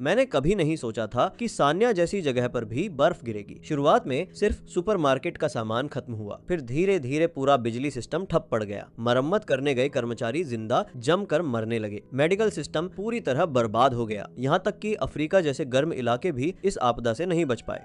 मैंने कभी नहीं सोचा था कि सान्या जैसी जगह पर भी बर्फ गिरेगी। शुरुआत में सिर्फ सुपरमार्केट का सामान खत्म हुआ, फिर धीरे धीरे पूरा बिजली सिस्टम ठप पड़ गया। मरम्मत करने गए कर्मचारी जिंदा जमकर मरने लगे। मेडिकल सिस्टम पूरी तरह बर्बाद हो गया। यहाँ तक कि अफ्रीका जैसे गर्म इलाके भी इस आपदा से नहीं बच पाए।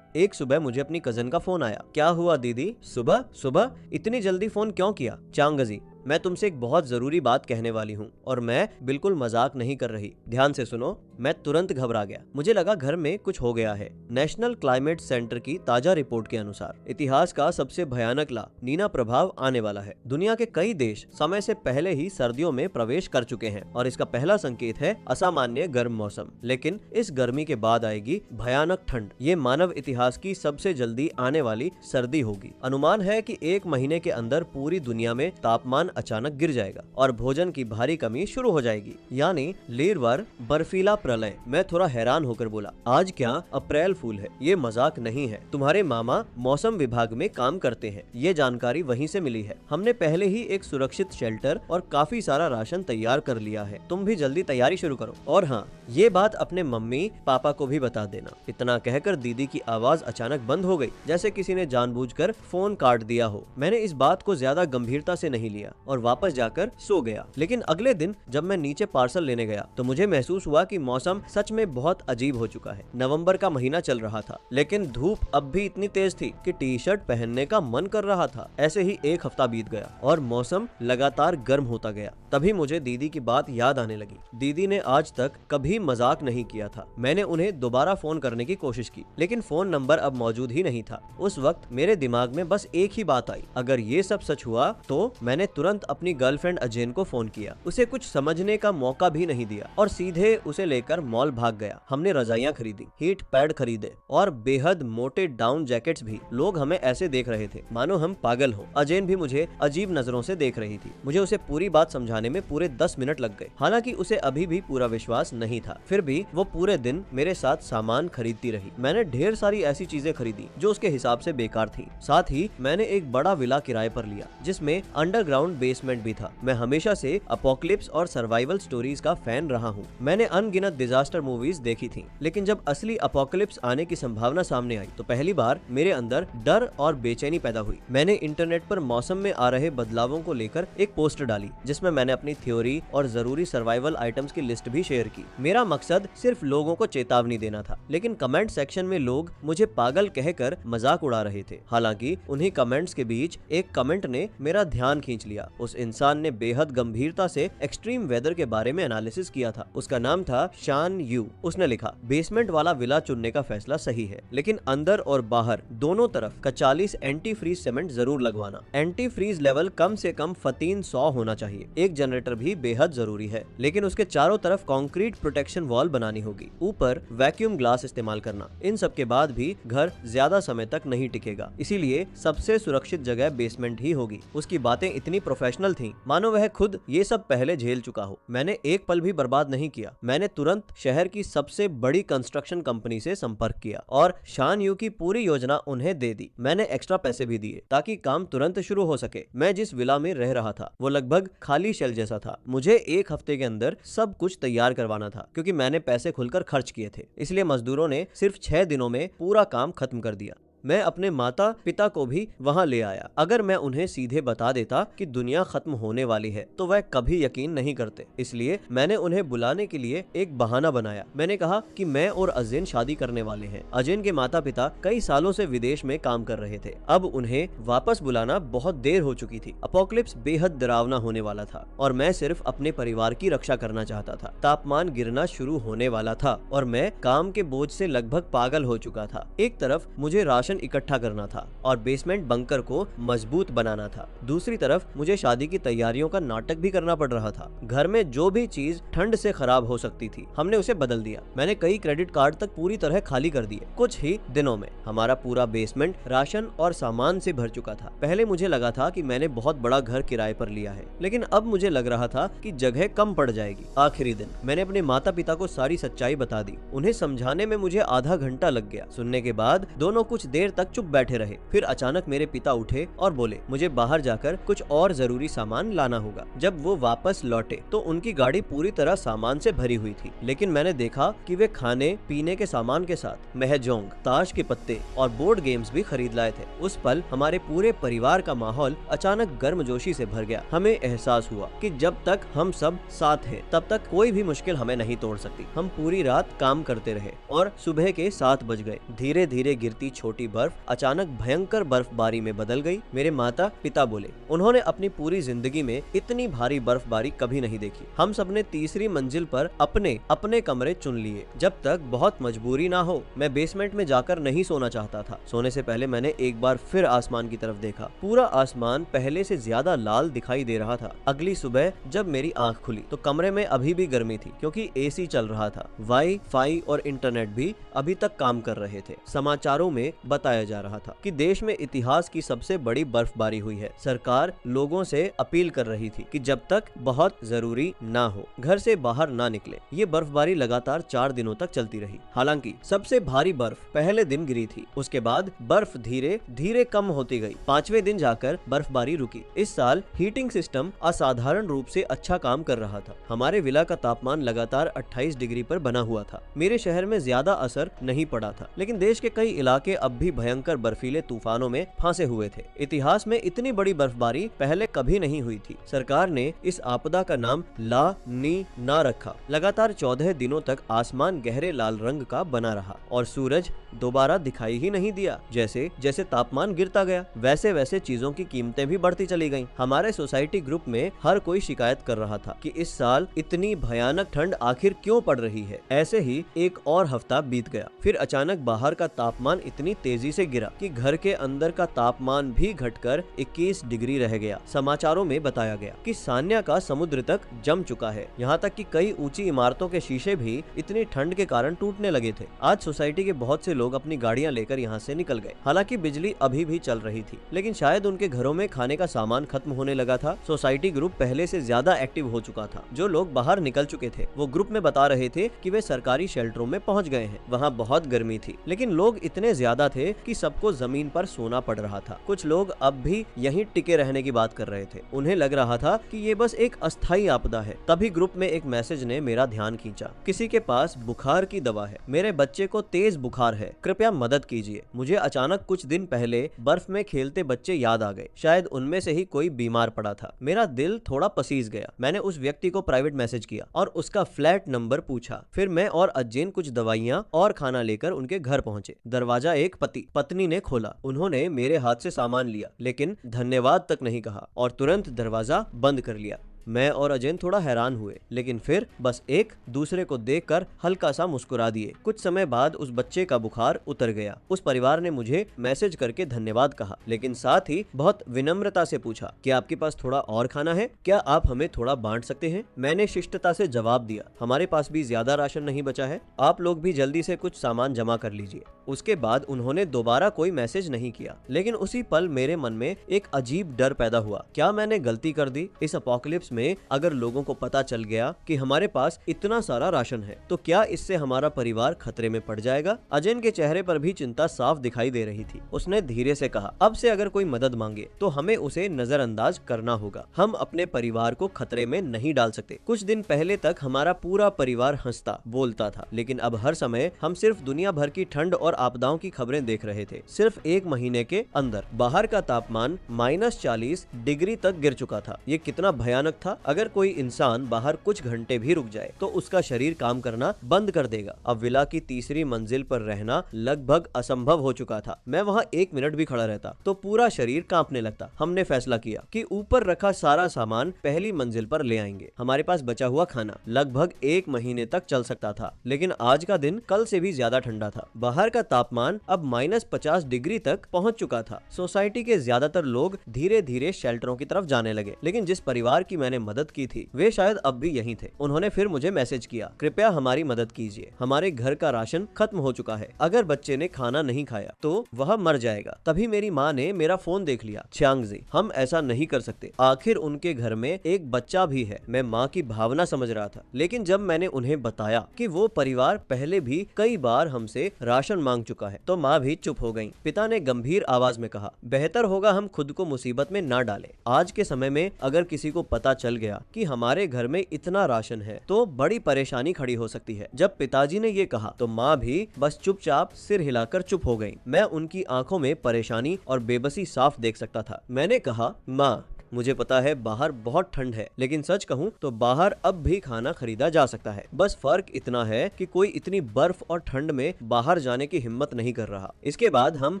एक सुबह मुझे अपनी कजन का फोन आया। क्या हुआ दीदी? सुबह सुबह इतनी जल्दी फोन क्यों किया? चांगजी, मैं तुमसे एक बहुत जरूरी बात कहने वाली हूँ और मैं बिल्कुल मजाक नहीं कर रही। ध्यान से सुनो। मैं तुरंत घबरा गया। मुझे लगा घर में कुछ हो गया है। नेशनल क्लाइमेट सेंटर की ताजा रिपोर्ट के अनुसार इतिहास का सबसे भयानक ला नीना प्रभाव आने वाला है। दुनिया के कई देश समय से पहले ही सर्दियों में प्रवेश कर चुके हैं और इसका पहला संकेत है असामान्य गर्म मौसम। लेकिन इस गर्मी के बाद आएगी भयानक ठंड। ये मानव इतिहास की सबसे जल्दी आने वाली सर्दी होगी। अनुमान है कि 1 महीने के अंदर पूरी दुनिया में तापमान अचानक गिर जाएगा और भोजन की भारी कमी शुरू हो जाएगी, यानी लेरवार बर्फीला प्रलय। मैं थोड़ा हैरान होकर बोला, आज क्या अप्रैल फूल है? ये मजाक नहीं है। तुम्हारे मामा मौसम विभाग में काम करते हैं। ये जानकारी वहीं से मिली है। हमने पहले ही एक सुरक्षित शेल्टर और काफी सारा राशन तैयार कर लिया है। तुम भी जल्दी तैयारी शुरू करो। और हाँ, ये बात अपने मम्मी पापा को भी बता देना। इतना कहकर दीदी की आवाज अचानक बंद हो गई, जैसे किसी ने जानबूझकर फोन काट दिया हो। मैंने इस बात को ज्यादा गंभीरता से नहीं लिया और वापस जाकर सो गया। लेकिन अगले दिन जब मैं नीचे पार्सल लेने गया तो मुझे महसूस हुआ कि मौसम सच में बहुत अजीब हो चुका है। नवंबर का महीना चल रहा था, लेकिन धूप अब भी इतनी तेज थी कि टी शर्ट पहनने का मन कर रहा था। ऐसे ही एक हफ्ता बीत गया और मौसम लगातार गर्म होता गया। तभी मुझे दीदी की बात याद आने लगी। दीदी ने आज तक कभी मजाक नहीं किया था। मैंने उन्हें दोबारा फोन करने की कोशिश की, लेकिन फोन नंबर अब मौजूद ही नहीं था। उस वक्त मेरे दिमाग में बस एक ही बात आई, अगर ये सब सच हुआ तो। मैंने तुरंत अपनी गर्लफ्रेंड अजेन को फोन किया। उसे कुछ समझने का मौका भी नहीं दिया और सीधे उसे लेकर मॉल भाग गया। हमने रजाइयां खरीदी, हीट पैड खरीदे और बेहद मोटे डाउन जैकेट्स भी। लोग हमें ऐसे देख रहे थे मानो हम पागल हो। अजेन भी मुझे अजीब नजरों से देख रही थी। मुझे उसे पूरी बात समझाने में पूरे 10 मिनट लग गए। हालांकि उसे अभी भी पूरा विश्वास नहीं था, फिर भी वो पूरे दिन मेरे साथ सामान खरीदती रही। मैंने ढेर सारी ऐसी चीजें खरीदी जो उसके हिसाब से बेकार थी। साथ ही मैंने एक बड़ा विला किराए पर लिया जिसमें अंडरग्राउंड बेसमेंट भी था। मैं हमेशा से अपोकलिप्स और सर्वाइवल स्टोरीज का फैन रहा हूँ। मैंने अनगिनत डिजास्टर मूवीज देखी थी, लेकिन जब असली अपोकलिप्स आने की संभावना सामने आई तो पहली बार मेरे अंदर डर और बेचैनी पैदा हुई। मैंने इंटरनेट पर मौसम में आ रहे बदलावों को लेकर एक पोस्ट डाली जिसमें मैंने अपनी थ्योरी और जरूरी सर्वाइवल आइटम्स की लिस्ट भी शेयर की। मेरा मकसद सिर्फ लोगों को चेतावनी देना था, लेकिन कमेंट सेक्शन में लोग मुझे पागल कहकर मजाक उड़ा रहे थे। हालांकि उन्हीं कमेंट्स के बीच एक कमेंट ने मेरा ध्यान खींच लिया। उस इंसान ने बेहद गंभीरता से एक्सट्रीम वेदर के बारे में एनालिसिस किया था। उसका नाम था शान यू। उसने लिखा, बेसमेंट वाला विला चुनने का फैसला सही है, लेकिन अंदर और बाहर दोनों तरफ का 40 एंटी फ्रीज सीमेंट जरूर लगवाना। एंटी फ्रीज लेवल कम से कम 100 होना चाहिए। एक जनरेटर भी बेहद जरूरी है, लेकिन उसके चारों तरफ कंक्रीट प्रोटेक्शन वॉल बनानी होगी। ऊपर वैक्यूम ग्लास इस्तेमाल करना। इन सब के बाद भी घर ज्यादा समय तक नहीं टिकेगा, इसीलिए सबसे सुरक्षित जगह बेसमेंट ही होगी। उसकी बातें इतनी प्रोफेशनल थीं, मानो वह खुद ये सब पहले झेल चुका हो। मैंने एक पल भी बर्बाद नहीं किया। मैंने तुरंत शहर की सबसे बड़ी कंस्ट्रक्शन कंपनी से संपर्क किया और शान यू की पूरी योजना उन्हें दे दी। मैंने एक्स्ट्रा पैसे भी दिए ताकि काम तुरंत शुरू हो सके। मैं जिस विला में रह रहा था वो लगभग खाली शेल जैसा था। मुझे 1 हफ्ते के अंदर सब कुछ तैयार करवाना था, क्योंकि मैंने पैसे खुलकर खर्च किए थे। इसलिए मजदूरों ने सिर्फ 6 दिनों में पूरा काम खत्म कर दिया। मैं अपने माता पिता को भी वहां ले आया। अगर मैं उन्हें सीधे बता देता कि दुनिया खत्म होने वाली है तो वह कभी यकीन नहीं करते। इसलिए मैंने उन्हें बुलाने के लिए एक बहाना बनाया। मैंने कहा कि मैं और अजेन शादी करने वाले हैं। अजेन के माता पिता कई सालों से विदेश में काम कर रहे थे। अब उन्हें वापस बुलाना बहुत देर हो चुकी थी। अपोकलिप्स बेहद डरावना होने वाला था और मैं सिर्फ अपने परिवार की रक्षा करना चाहता था। तापमान गिरना शुरू होने वाला था और मैं काम के बोझ से लगभग पागल हो चुका था। एक तरफ मुझे राशन इकट्ठा करना था और बेसमेंट बंकर को मजबूत बनाना था। दूसरी तरफ मुझे शादी की तैयारियों का नाटक भी करना पड़ रहा था। घर में जो भी चीज ठंड से खराब हो सकती थी हमने उसे बदल दिया। मैंने कई क्रेडिट कार्ड तक पूरी तरह खाली कर दिए। कुछ ही दिनों में हमारा पूरा बेसमेंट राशन और सामान से भर चुका था। पहले मुझे लगा था कि मैंने बहुत बड़ा घर किराए पर लिया है, लेकिन अब मुझे लग रहा था कि जगह कम पड़ जाएगी। आखिरी दिन मैंने अपने माता पिता को सारी सच्चाई बता दी। उन्हें समझाने में मुझे आधा घंटा लग गया। सुनने के बाद दोनों कुछ देर देर तक चुप बैठे रहे। फिर अचानक मेरे पिता उठे और बोले मुझे बाहर जाकर कुछ और जरूरी सामान लाना होगा। जब वो वापस लौटे तो उनकी गाड़ी पूरी तरह सामान से भरी हुई थी, लेकिन मैंने देखा कि वे खाने पीने के सामान के साथ महजोंग, ताश के पत्ते और बोर्ड गेम्स भी खरीद लाए थे। उस पल हमारे पूरे परिवार का माहौल अचानक गर्मजोशी से भर गया। हमें एहसास हुआ कि जब तक हम सब साथ हैं तब तक कोई भी मुश्किल हमें नहीं तोड़ सकती। हम पूरी रात काम करते रहे और सुबह के 7 बज गए। धीरे धीरे गिरती छोटी बर्फ अचानक भयंकर बर्फबारी में बदल गई। मेरे माता पिता बोले उन्होंने अपनी पूरी जिंदगी में इतनी भारी बर्फबारी कभी नहीं देखी। हम सबने तीसरी मंजिल पर अपने अपने कमरे चुन लिए। जब तक बहुत मजबूरी ना हो मैं बेसमेंट में जाकर नहीं सोना चाहता था। सोने से पहले मैंने एक बार फिर आसमान की तरफ देखा। पूरा आसमान पहले से ज्यादा लाल दिखाई दे रहा था। अगली सुबह जब मेरी आंख खुली तो कमरे में अभी भी गर्मी थी क्योंकि एसी चल रहा था। वाईफाई और इंटरनेट भी अभी तक काम कर रहे थे। समाचारों में बताया जा रहा था कि देश में इतिहास की सबसे बड़ी बर्फबारी हुई है। सरकार लोगों से अपील कर रही थी कि जब तक बहुत जरूरी ना हो घर से बाहर ना निकले। ये बर्फबारी लगातार 4 दिनों तक चलती रही। हालांकि सबसे भारी बर्फ पहले दिन गिरी थी। उसके बाद बर्फ धीरे धीरे कम होती गई। 5वें दिन जाकर बर्फबारी रुकी। इस साल हीटिंग सिस्टम असाधारण रूप से अच्छा काम कर रहा था। हमारे विला का तापमान लगातार 28 डिग्री पर बना हुआ था। मेरे शहर में ज्यादा असर नहीं पड़ा था, लेकिन देश के कई इलाके अब भी भयंकर बर्फीले तूफानों में फंसे हुए थे। इतिहास में इतनी बड़ी बर्फबारी पहले कभी नहीं हुई थी। सरकार ने इस आपदा का नाम ला नीना रखा। लगातार 14 दिनों तक आसमान गहरे लाल रंग का बना रहा और सूरज दोबारा दिखाई ही नहीं दिया। जैसे जैसे तापमान गिरता गया वैसे वैसे चीजों की कीमतें भी बढ़ती चली गईं। हमारे सोसाइटी ग्रुप में हर कोई शिकायत कर रहा था कि इस साल इतनी भयानक ठंड आखिर क्यों पड़ रही है। ऐसे ही एक और हफ्ता बीत गया। फिर अचानक बाहर का तापमान इतनी तेजी से गिरा कि घर के अंदर का तापमान भी घटकर 21 डिग्री रह गया। समाचारों में बताया गया कि सान्या का समुद्र तक जम चुका है। यहाँ तक कि कई ऊंची इमारतों के शीशे भी इतनी ठंड के कारण टूटने लगे थे। आज सोसाइटी के बहुत से लोग अपनी गाड़ियां लेकर यहाँ से निकल गए। हालांकि बिजली अभी भी चल रही थी, लेकिन शायद उनके घरों में खाने का सामान खत्म होने लगा था। सोसाइटी ग्रुप पहले से ज्यादा एक्टिव हो चुका था। जो लोग बाहर निकल चुके थे वो ग्रुप में बता रहे थे कि वे सरकारी शेल्टरों में पहुंच गए हैं। वहाँ बहुत गर्मी थी, लेकिन लोग इतने ज्यादा थे कि सबको जमीन पर सोना पड़ रहा था। कुछ लोग अब भी यहीं टिके रहने की बात कर रहे थे। उन्हें लग रहा था कि ये बस एक अस्थायी आपदा है। तभी ग्रुप में एक मैसेज ने मेरा ध्यान खींचा। किसी के पास बुखार की दवा है? मेरे बच्चे को तेज बुखार है, कृपया मदद कीजिए। मुझे अचानक कुछ दिन पहले बर्फ में खेलते बच्चे याद आ गए। शायद उनमें से ही कोई बीमार पड़ा था। मेरा दिल थोड़ा पसीज गया। मैंने उस व्यक्ति को प्राइवेट मैसेज किया और उसका फ्लैट नंबर पूछा। फिर मैं और अज्जैन कुछ दवाइयाँ और खाना लेकर उनके घर पहुंचे। दरवाजा एक पति पत्नी ने खोला। उन्होंने मेरे हाथ से सामान लिया, लेकिन धन्यवाद तक नहीं कहा और तुरंत दरवाजा बंद कर लिया। मैं और अजैन थोड़ा हैरान हुए, लेकिन फिर बस एक दूसरे को देखकर हल्का सा मुस्कुरा दिए। कुछ समय बाद उस बच्चे का बुखार उतर गया। उस परिवार ने मुझे मैसेज करके धन्यवाद कहा, लेकिन साथ ही बहुत विनम्रता से पूछा, क्या आपके पास थोड़ा और खाना है? क्या आप हमें थोड़ा बांट सकते हैं? मैंने शिष्टता से जवाब दिया, हमारे पास भी ज्यादा राशन नहीं बचा है, आप लोग भी जल्दी से कुछ सामान जमा कर लीजिए। उसके बाद उन्होंने दोबारा कोई मैसेज नहीं किया, लेकिन उसी पल मेरे मन में एक अजीब डर पैदा हुआ। क्या मैंने गलती कर दी? इस अपोकलिप्स में अगर लोगों को पता चल गया कि हमारे पास इतना सारा राशन है, तो क्या इससे हमारा परिवार खतरे में पड़ जाएगा? अजैन के चेहरे पर भी चिंता साफ दिखाई दे रही थी। उसने धीरे से कहा, अब से अगर कोई मदद मांगे तो हमें उसे नजरअंदाज करना होगा। हम अपने परिवार को खतरे में नहीं डाल सकते। कुछ दिन पहले तक हमारा पूरा परिवार हंसता बोलता था, लेकिन अब हर समय हम सिर्फ दुनिया भर की ठंड और आपदाओं की खबरें देख रहे थे। सिर्फ एक महीने के अंदर बाहर का तापमान -40 डिग्री तक गिर चुका था। ये कितना भयानक था। अगर कोई इंसान बाहर कुछ घंटे भी रुक जाए तो उसका शरीर काम करना बंद कर देगा। अब विला की तीसरी मंजिल पर रहना लगभग असंभव हो चुका था। मैं वहाँ 1 मिनट भी खड़ा रहता तो पूरा शरीर कांपने लगता। हमने फैसला किया कि ऊपर रखा सारा सामान पहली मंजिल पर ले आएंगे। हमारे पास बचा हुआ खाना लगभग 1 महीने तक चल सकता था, लेकिन आज का दिन कल से भी ज्यादा ठंडा था। बाहर का तापमान अब -50 डिग्री तक पहुंच चुका था। सोसाइटी के ज्यादातर लोग धीरे धीरे शेल्टरों की तरफ जाने लगे, लेकिन जिस परिवार की मैंने मदद की थी वे शायद अब भी यहीं थे। उन्होंने फिर मुझे मैसेज किया, कृपया हमारी मदद कीजिए, हमारे घर का राशन खत्म हो चुका है। अगर बच्चे ने खाना नहीं खाया तो वह मर जाएगा। तभी मेरी माँ ने मेरा फोन देख लिया। च्यांगजी, हम ऐसा नहीं कर सकते, आखिर उनके घर में एक बच्चा भी है। मैं माँ की भावना समझ रहा था, लेकिन जब मैंने उन्हें बताया कि वो परिवार पहले भी कई बार हमसे राशन मांग चुका है। तो माँ भी चुप हो गई। पिता ने गंभीर आवाज में कहा, बेहतर होगा हम खुद को मुसीबत में ना डालें। आज के समय में अगर किसी को पता चल गया कि हमारे घर में इतना राशन है तो बड़ी परेशानी खड़ी हो सकती है। जब पिताजी ने ये कहा तो माँ भी बस चुपचाप सिर हिलाकर चुप हो गई। मैं उनकी आंखों में परेशानी और बेबसी साफ देख सकता था। मैंने कहा, माँ, मुझे पता है बाहर बहुत ठंड है, लेकिन सच कहूँ तो बाहर अब भी खाना खरीदा जा सकता है। बस फर्क इतना है कि कोई इतनी बर्फ और ठंड में बाहर जाने की हिम्मत नहीं कर रहा। इसके बाद हम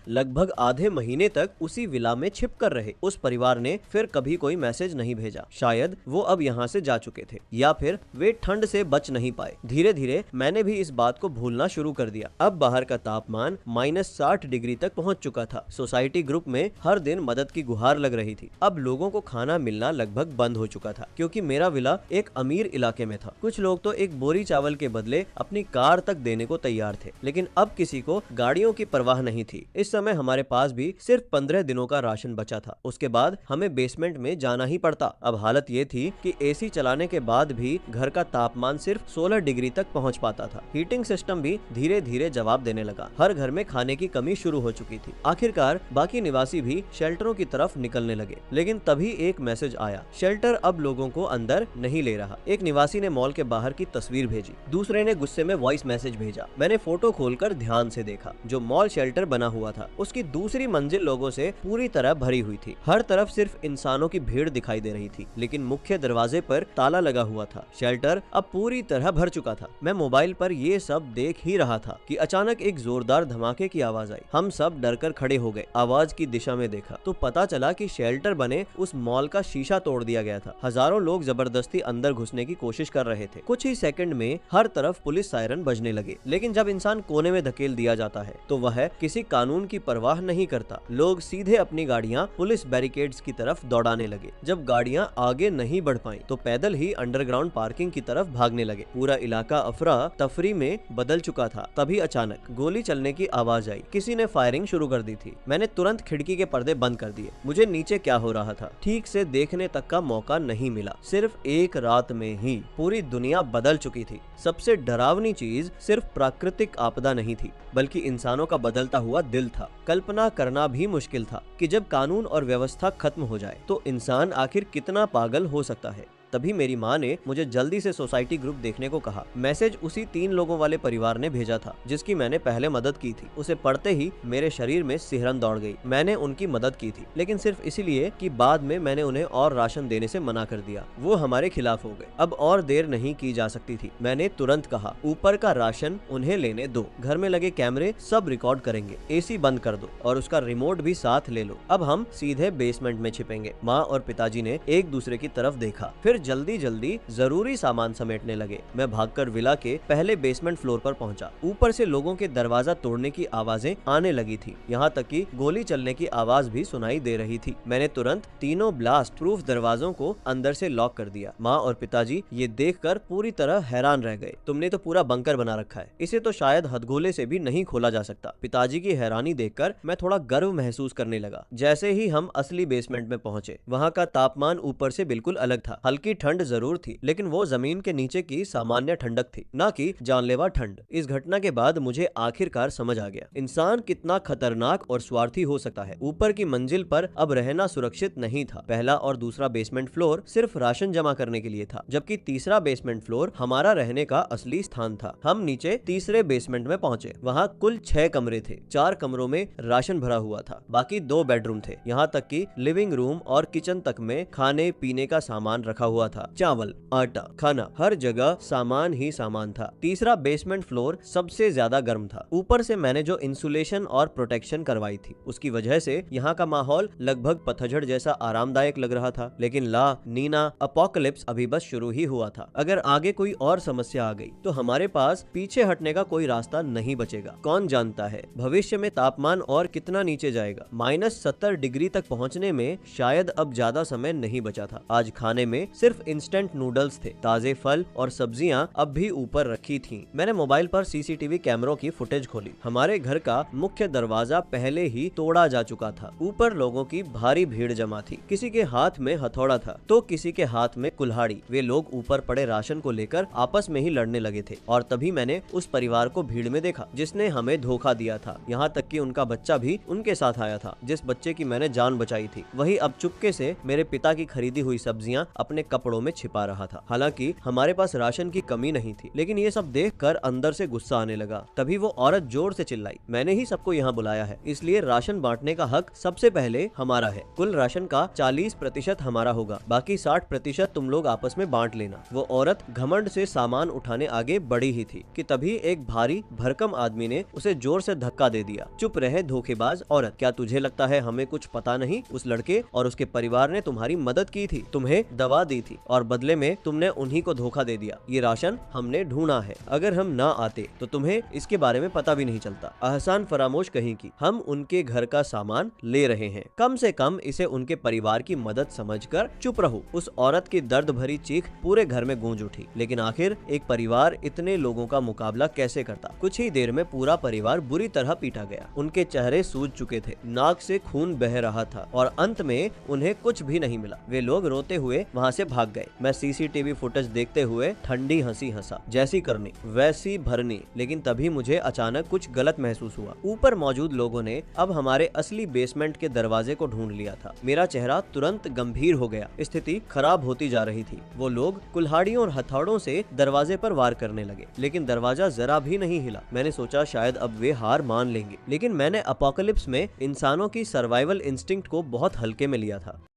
लगभग आधे महीने तक उसी विला में छिप कर रहे। उस परिवार ने फिर कभी कोई मैसेज नहीं भेजा। शायद वो अब यहाँ से जा चुके थे या फिर वे ठंड से बच नहीं पाए। धीरे धीरे मैंने भी इस बात को भूलना शुरू कर दिया। अब बाहर का तापमान -60 डिग्री तक पहुँच चुका था। सोसाइटी ग्रुप में हर दिन मदद की गुहार लग रही थी। अब लोगों को खाना मिलना लगभग बंद हो चुका था, क्योंकि मेरा विला एक अमीर इलाके में था। कुछ लोग तो एक बोरी चावल के बदले अपनी कार तक देने को तैयार थे, लेकिन अब किसी को गाड़ियों की परवाह नहीं थी। इस समय हमारे पास भी सिर्फ 15 दिनों का राशन बचा था। उसके बाद हमें बेसमेंट में जाना ही पड़ता। अब हालत ये थी कि एसी चलाने के बाद भी घर का तापमान सिर्फ 16 डिग्री तक पहुंच पाता था। हीटिंग सिस्टम भी धीरे धीरे जवाब देने लगा। हर घर में खाने की कमी शुरू हो चुकी थी। आखिरकार बाकी निवासी भी शेल्टरों की तरफ निकलने लगे, लेकिन तभी एक मैसेज आया, शेल्टर अब लोगों को अंदर नहीं ले रहा। एक निवासी ने मॉल के बाहर की तस्वीर भेजी। दूसरे ने गुस्से में वॉइस मैसेज भेजा। मैंने फोटो खोलकर ध्यान से देखा। जो मॉल शेल्टर बना हुआ था उसकी दूसरी मंजिल लोगों से पूरी तरह भरी हुई थी। हर तरफ सिर्फ इंसानों की भीड़ दिखाई दे रही थी, लेकिन मुख्य दरवाजे पर ताला लगा हुआ था। शेल्टर अब पूरी तरह भर चुका था। मैं मोबाइल पर ये सब देख ही रहा था कि अचानक एक जोरदार धमाके की आवाज आई। हम सब डरकर खड़े हो गए। आवाज की दिशा में देखा तो पता चला कि शेल्टर बने उस मॉल का शीशा तोड़ दिया गया था। हजारों लोग जबरदस्ती अंदर घुसने की कोशिश कर रहे थे। कुछ ही सेकंड में हर तरफ पुलिस सायरन बजने लगे। लेकिन जब इंसान कोने में धकेल दिया जाता है तो वह किसी कानून की परवाह नहीं करता। लोग सीधे अपनी गाड़ियां पुलिस बैरिकेड्स की तरफ दौड़ाने लगे। जब गाड़ियां आगे नहीं बढ़ पाई तो पैदल ही अंडरग्राउंड पार्किंग की तरफ भागने लगे। पूरा इलाका अफरा तफरी में बदल चुका था। तभी अचानक गोली चलने की आवाज आई। किसी ने फायरिंग शुरू कर दी थी। मैंने तुरंत खिड़की के पर्दे बंद कर दिए। मुझे नीचे क्या हो रहा था ठीक से देखने तक का मौका नहीं मिला। सिर्फ एक रात में ही पूरी दुनिया बदल चुकी थी। सबसे डरावनी चीज सिर्फ प्राकृतिक आपदा नहीं थी, बल्कि इंसानों का बदलता हुआ दिल था। कल्पना करना भी मुश्किल था कि जब कानून और व्यवस्था खत्म हो जाए तो इंसान आखिर कितना पागल हो सकता है। तभी मेरी माँ ने मुझे जल्दी से सोसाइटी ग्रुप देखने को कहा। मैसेज उसी 3 लोगों वाले परिवार ने भेजा था जिसकी मैंने पहले मदद की थी। उसे पढ़ते ही मेरे शरीर में सिहरन दौड़ गई। मैंने उनकी मदद की थी, लेकिन सिर्फ इसीलिए कि बाद में मैंने उन्हें और राशन देने से मना कर दिया। वो हमारे खिलाफ हो गए। अब और देर नहीं की जा सकती थी। मैंने तुरंत कहा, ऊपर का राशन उन्हें लेने दो। घर में लगे कैमरे सब रिकॉर्ड करेंगे। एसी बंद कर दो और उसका रिमोट भी साथ ले लो। अब हम सीधे बेसमेंट में छिपेंगे। माँ और पिताजी ने एक दूसरे की तरफ देखा, फिर जल्दी जल्दी जरूरी सामान समेटने लगे। मैं भागकर विला के पहले बेसमेंट फ्लोर पर पहुंचा। ऊपर से लोगों के दरवाजा तोड़ने की आवाजें आने लगी थी। यहाँ तक कि गोली चलने की आवाज भी सुनाई दे रही थी। मैंने तुरंत तीनों ब्लास्ट प्रूफ दरवाजों को अंदर से लॉक कर दिया। माँ और पिताजी ये देखकर पूरी तरह हैरान रह गए। तुमने तो पूरा बंकर बना रखा है, इसे तो शायद हथगोले से भी नहीं खोला जा सकता। पिताजी की हैरानी देखकर मैं थोड़ा गर्व महसूस करने लगा। जैसे ही हम असली बेसमेंट में पहुंचे, वहाँ का तापमान ऊपर से बिल्कुल अलग था। हल्की ठंड जरूर थी, लेकिन वो जमीन के नीचे की सामान्य ठंडक थी, ना कि जानलेवा ठंड। इस घटना के बाद मुझे आखिरकार समझ आ गया इंसान कितना खतरनाक और स्वार्थी हो सकता है। ऊपर की मंजिल पर अब रहना सुरक्षित नहीं था। पहला और दूसरा बेसमेंट फ्लोर सिर्फ राशन जमा करने के लिए था, जबकि तीसरा बेसमेंट फ्लोर हमारा रहने का असली स्थान था। हम नीचे तीसरे बेसमेंट में पहुंचे। वहाँ कुल 6 कमरे थे। 4 कमरों में राशन भरा हुआ था, बाकी 2 बेडरूम थे। यहाँ तक कि लिविंग रूम और किचन तक में खाने पीने का सामान रखा हुआ था। चावल, आटा, खाना, हर जगह सामान ही सामान था। तीसरा बेसमेंट फ्लोर सबसे ज्यादा गर्म था। ऊपर से मैंने जो इंसुलेशन और प्रोटेक्शन करवाई थी उसकी वजह से यहाँ का माहौल लगभग पतझड़ जैसा आरामदायक लग रहा था। लेकिन ला नीना अपोकलिप्स अभी बस शुरू ही हुआ था। अगर आगे कोई और समस्या आ गई तो हमारे पास पीछे हटने का कोई रास्ता नहीं बचेगा। कौन जानता है भविष्य में तापमान और कितना नीचे जाएगा। -70 डिग्री तक पहुँचने में शायद अब ज्यादा समय नहीं बचा था। आज खाने में सिर्फ इंस्टेंट नूडल्स थे। ताजे फल और सब्जियां अब भी ऊपर रखी थीं। मैंने मोबाइल पर सीसीटीवी कैमरों की फुटेज खोली। हमारे घर का मुख्य दरवाजा पहले ही तोड़ा जा चुका था। ऊपर लोगों की भारी भीड़ जमा थी। किसी के हाथ में हथौड़ा था तो किसी के हाथ में कुल्हाड़ी। वे लोग ऊपर पड़े राशन को लेकर आपस में ही लड़ने लगे थे। और तभी मैंने उस परिवार को भीड़ में देखा जिसने हमें धोखा दिया था। यहाँ तक कि उनका बच्चा भी उनके साथ आया था। जिस बच्चे की मैंने जान बचाई थी वही अब चुपके से मेरे पिता की खरीदी हुई सब्जियां अपने कपड़ों में छिपा रहा था। हालांकि हमारे पास राशन की कमी नहीं थी, लेकिन ये सब देखकर अंदर से गुस्सा आने लगा। तभी वो औरत जोर से चिल्लाई, मैंने ही सबको यहाँ बुलाया है, इसलिए राशन बांटने का हक सबसे पहले हमारा है। कुल राशन का 40% हमारा होगा, बाकी 60% तुम लोग आपस में बांट लेना। वो औरत घमंड से सामान उठाने आगे बढ़ी ही थी कि तभी एक भारी भरकम आदमी ने उसे जोर से धक्का दे दिया। चुप रहे धोखेबाज औरत, क्या तुझे लगता है हमें कुछ पता नहीं? उस लड़के और उसके परिवार ने तुम्हारी मदद की थी, तुम्हें दवा दी थी और बदले में तुमने उन्हीं को धोखा दे दिया। ये राशन हमने ढूंढा है, अगर हम ना आते तो तुम्हें इसके बारे में पता भी नहीं चलता। एहसान फरामोश कहीं की, हम उनके घर का सामान ले रहे हैं, कम से कम इसे उनके परिवार की मदद समझकर चुप रहो। उस औरत की दर्द भरी चीख पूरे घर में गूंज उठी। लेकिन आखिर एक परिवार इतने लोगों का मुकाबला कैसे करता? कुछ ही देर में पूरा परिवार बुरी तरह पीटा गया। उनके चेहरे सूज चुके थे, नाक से खून बह रहा था और अंत में उन्हें कुछ भी नहीं मिला। वे लोग रोते हुए वहाँ से भाग गए। मैं सीसीटीवी फुटेज देखते हुए ठंडी हंसी हंसा। जैसी करनी वैसी भरनी। लेकिन तभी मुझे अचानक कुछ गलत महसूस हुआ। ऊपर मौजूद लोगों ने अब हमारे असली बेसमेंट के दरवाजे को ढूंढ लिया था। मेरा चेहरा तुरंत गंभीर हो गया। स्थिति खराब होती जा रही थी। वो लोग कुल्हाड़ियों और हथौड़ों से दरवाजे पर वार करने लगे, लेकिन दरवाजा जरा भी नहीं हिला। मैंने सोचा शायद अब वे हार मान लेंगे, लेकिन मैंने अपोकलिप्स में इंसानों की सर्वाइवल इंस्टिंक्ट को बहुत हल्के में लिया था।